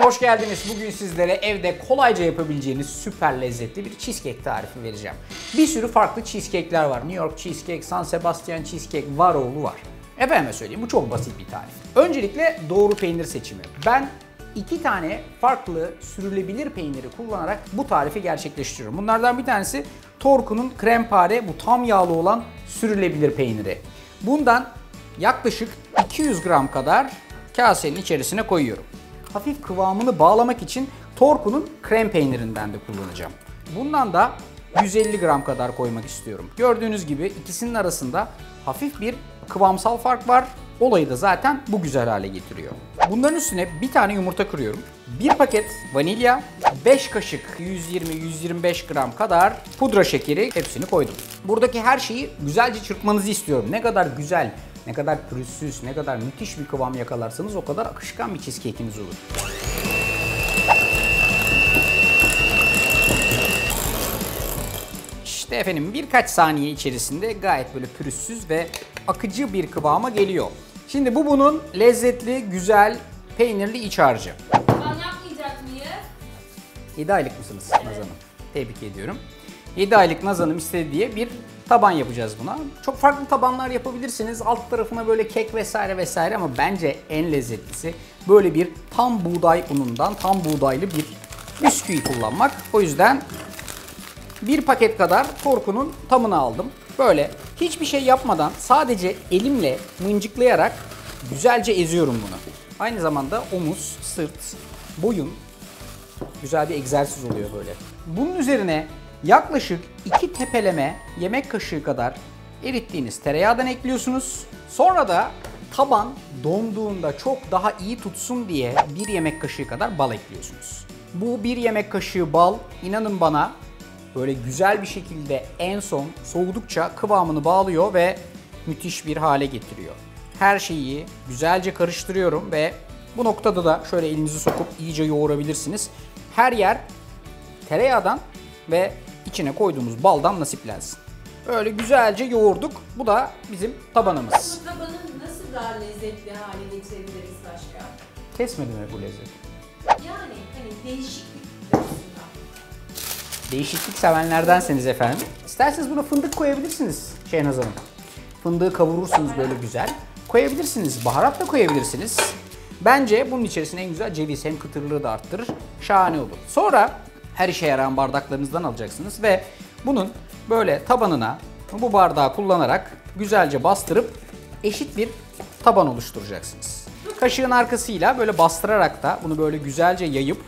hoş geldiniz. Bugün sizlere evde kolayca yapabileceğiniz süper lezzetli bir cheesecake tarifi vereceğim. Bir sürü farklı cheesecake'ler var. New York cheesecake, San Sebastian cheesecake, var oğlu var. Efendime söyleyeyim, bu çok basit bir tarif. Öncelikle doğru peynir seçimi. Ben 2 tane farklı sürülebilir peyniri kullanarak bu tarifi gerçekleştiriyorum. Bunlardan bir tanesi Torku'nun krempare, bu tam yağlı olan sürülebilir peyniri. Bundan yaklaşık 200 gram kadar kasenin içerisine koyuyorum. Hafif kıvamını bağlamak için Torku'nun krem peynirinden de kullanacağım. Bundan da 150 gram kadar koymak istiyorum. Gördüğünüz gibi ikisinin arasında hafif bir kıvamsal fark var. Olayı da zaten bu güzel hale getiriyor. Bunların üstüne bir tane yumurta kırıyorum. 1 paket vanilya, 5 kaşık 120-125 gram kadar pudra şekeri, hepsini koydum. Buradaki her şeyi güzelce çırpmanızı istiyorum. Ne kadar güzel, ne kadar pürüzsüz, ne kadar müthiş bir kıvam yakalarsanız o kadar akışkan bir cheesecake'iniz olur. İşte efendim birkaç saniye içerisinde gayet böyle pürüzsüz ve akıcı bir kıvama geliyor. Şimdi bu bunun lezzetli, güzel, peynirli iç harcı. Ben yapmayacak mıyız? 7 aylık mısınız Naz Hanım? Tebrik ediyorum. 7 aylık Naz Hanım istedi diye bir taban yapacağız buna. Çok farklı tabanlar yapabilirsiniz. Alt tarafına böyle kek vesaire vesaire ama bence en lezzetlisi böyle bir tam buğday unundan tam buğdaylı bir bisküvi kullanmak. O yüzden 1 paket kadar Torku'nun tamını aldım. Böyle hiçbir şey yapmadan sadece elimle mıncıklayarak güzelce eziyorum bunu. Aynı zamanda omuz, sırt, boyun güzel bir egzersiz oluyor böyle. Bunun üzerine yaklaşık 2 tepeleme yemek kaşığı kadar erittiğiniz tereyağından ekliyorsunuz. Sonra da taban donduğunda çok daha iyi tutsun diye 1 yemek kaşığı kadar bal ekliyorsunuz. Bu 1 yemek kaşığı bal, inanın bana, böyle güzel bir şekilde en son soğudukça kıvamını bağlıyor ve müthiş bir hale getiriyor. Her şeyi güzelce karıştırıyorum ve bu noktada da şöyle elinizi sokup iyice yoğurabilirsiniz. Her yer tereyağdan ve içine koyduğumuz baldan nasiplensin. Öyle güzelce yoğurduk. Bu da bizim tabanımız. Bu tabanı nasıl daha lezzetli hale getirebiliriz başka? Kesmedi mi bu lezzeti? Yani hani değişiklik aslında. Değişiklik sevenlerdenseniz efendim, İsterseniz buna fındık koyabilirsiniz Şehnaz Hanım. Fındığı kavurursunuz böyle güzel. Koyabilirsiniz, baharat da koyabilirsiniz. Bence bunun içerisine en güzel ceviz, hem kıtırlığı da arttırır. Şahane olur. Sonra her işe yarayan bardaklarınızdan alacaksınız ve bunun böyle tabanına bu bardağı kullanarak güzelce bastırıp eşit bir taban oluşturacaksınız. Kaşığın arkasıyla böyle bastırarak da bunu böyle güzelce yayıp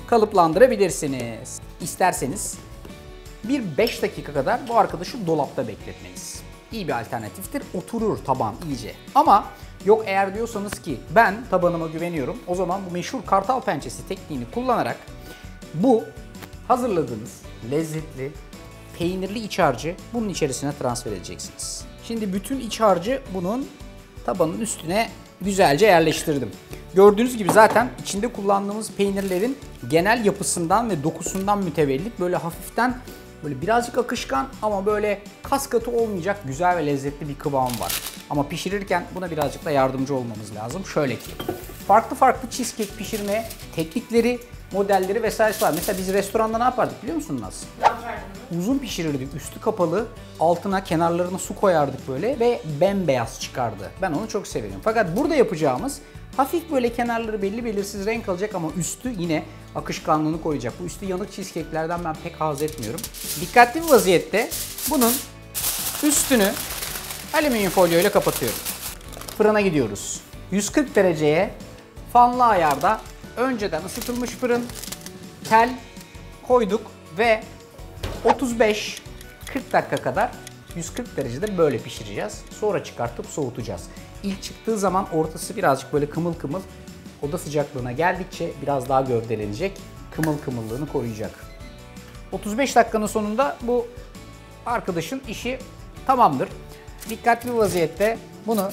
kalıplandırabilirsiniz. İsterseniz bir 5 dakika kadar bu arkadaşı dolapta bekletmeniz İyi bir alternatiftir. Oturur taban iyice. Ama yok eğer diyorsanız ki ben tabanıma güveniyorum, o zaman bu meşhur kartal pençesi tekniğini kullanarak bu hazırladığınız lezzetli peynirli iç harcı bunun içerisine transfer edeceksiniz. Şimdi bütün iç harcı bunun tabanın üstüne güzelce yerleştirdim. Gördüğünüz gibi zaten içinde kullandığımız peynirlerin genel yapısından ve dokusundan mütevellit böyle hafiften böyle birazcık akışkan ama böyle kas katı olmayacak güzel ve lezzetli bir kıvam var. Ama pişirirken buna birazcık da yardımcı olmamız lazım. Şöyle ki farklı cheesecake pişirme teknikleri, modelleri vesairesi var. Mesela biz restoranda ne yapardık biliyor musun Naz? Uzun pişirirdik, üstü kapalı, altına kenarlarına su koyardık böyle ve bembeyaz çıkardı. Ben onu çok severim. Fakat burada yapacağımız hafif böyle kenarları belli belirsiz renk alacak ama üstü yine akışkanlığını koyacak. Bu üstü yanık cheesecake'lerden ben pek haz etmiyorum. Dikkatli bir vaziyette bunun üstünü alüminyum folyo ile kapatıyorum. Fırına gidiyoruz. 140 dereceye fanlı ayarda önceden ısıtılmış fırın, tel koyduk ve 35-40 dakika kadar 140 derecede böyle pişireceğiz. Sonra çıkartıp soğutacağız. İlk çıktığı zaman ortası birazcık böyle kımıl kımıl, oda sıcaklığına geldikçe biraz daha gövdelenecek, kımıl kımıllığını koruyacak. 35 dakikanın sonunda bu arkadaşın işi tamamdır. Dikkatli bir vaziyette bunu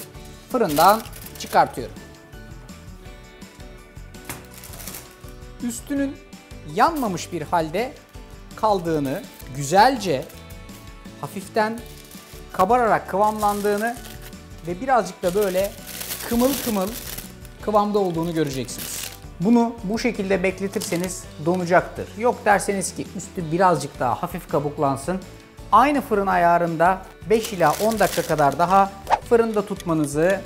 fırından çıkartıyorum. Üstünün yanmamış bir halde kaldığını, güzelce hafiften kabararak kıvamlandığını ve birazcık da böyle kımıl kımıl kıvamda olduğunu göreceksiniz. Bunu bu şekilde bekletirseniz donacaktır. Yok derseniz ki üstü birazcık daha hafif kabuklansın. Aynı fırın ayarında 5 ila 10 dakika kadar daha fırında tutmanızı,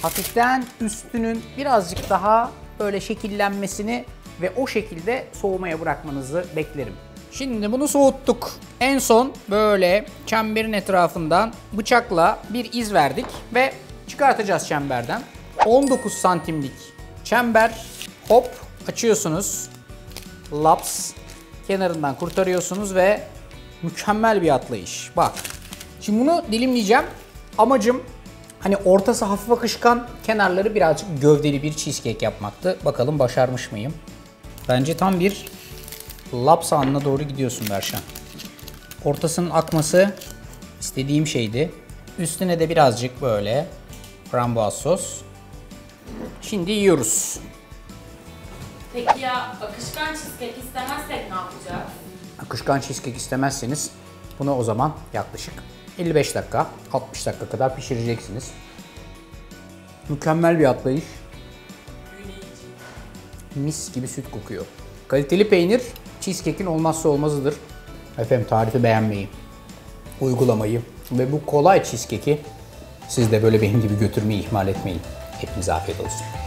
hafiften üstünün birazcık daha böyle şekillenmesini ve o şekilde soğumaya bırakmanızı beklerim. Şimdi bunu soğuttuk. En son böyle çemberin etrafından bıçakla bir iz verdik ve çıkartacağız çemberden. 19 santimlik çember, hop açıyorsunuz. Laps kenarından kurtarıyorsunuz ve mükemmel bir atlayış. Bak. Şimdi bunu dilimleyeceğim. Amacım hani ortası hafif akışkan, kenarları birazcık gövdeli bir cheesecake yapmaktı. Bakalım başarmış mıyım? Bence tam bir laps anına doğru gidiyorsun Berşan. Ortasının akması istediğim şeydi. Üstüne de birazcık böyle frambuaz sos. Şimdi yiyoruz. Peki ya akışkan cheesecake istemezsek ne yapacağız? Akışkan cheesecake istemezseniz bunu o zaman yaklaşık 55 dakika, 60 dakika kadar pişireceksiniz. Mükemmel bir atlayış. Mis gibi süt kokuyor. Kaliteli peynir cheesecake'in olmazsa olmazıdır. Efendim tarifi beğenmeyi, uygulamayı ve bu kolay cheesecake'i siz de böyle benim gibi götürmeyi ihmal etmeyin. Hepinize afiyet olsun.